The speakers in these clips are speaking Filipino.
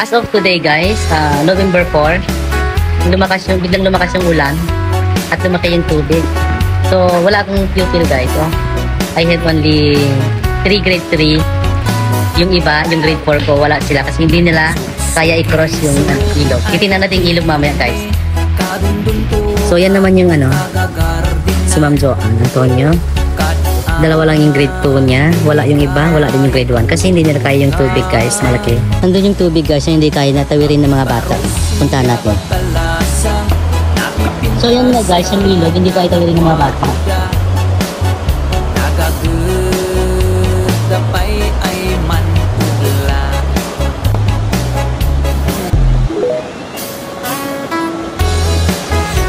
As of today guys, November 4, biglang lumakas yung ulan at lumaki yung tubig. So wala akong pupil guys. Oh. I have only 3 grade 3. Yung iba, yung grade 4 ko, wala sila kasi hindi nila kaya i-cross yung ilog. Titingnan natin yung ilog mamaya guys. So yan naman yung si Ma'am Joanne Antonio. Dalawa lang yung grade 2 niya. Wala yung iba, wala din yung grade 1. Kasi hindi nila kaya yung tubig guys, malaki. Nandun yung tubig guys, yung hindi kaya natawirin ng mga bata. Puntahan natin. So yan na guys, yung ilog, hindi kaya tawirin ng mga bata.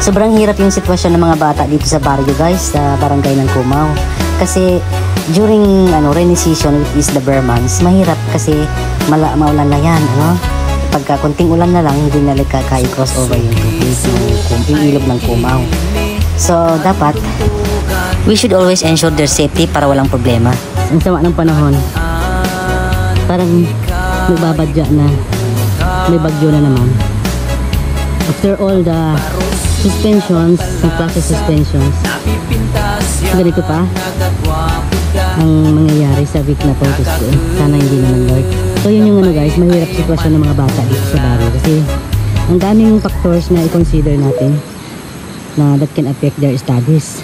Sobrang hirap yung sitwasyon ng mga bata dito sa barrio guys, sa barangay ng Cumao. Kasi during rainy season, which is the bare months, mahirap kasi maulan na yan. Pagka konting ulan na lang, hindi na kaya cross over yung tubig, yung ilog ng Cumao. So dapat, we should always ensure their safety para walang problema. Ang sama ng panahon, parang magbabadya na, may bagyo na naman. After all the suspensions, yung klase suspensions, ganito pa ang mangyayari sa week na to. Sana hindi naman Lord. So yun yung guys, mahirap sitwasyon ng mga bata dito sa barrio kasi ang daming factors na i-consider natin na that can affect their studies.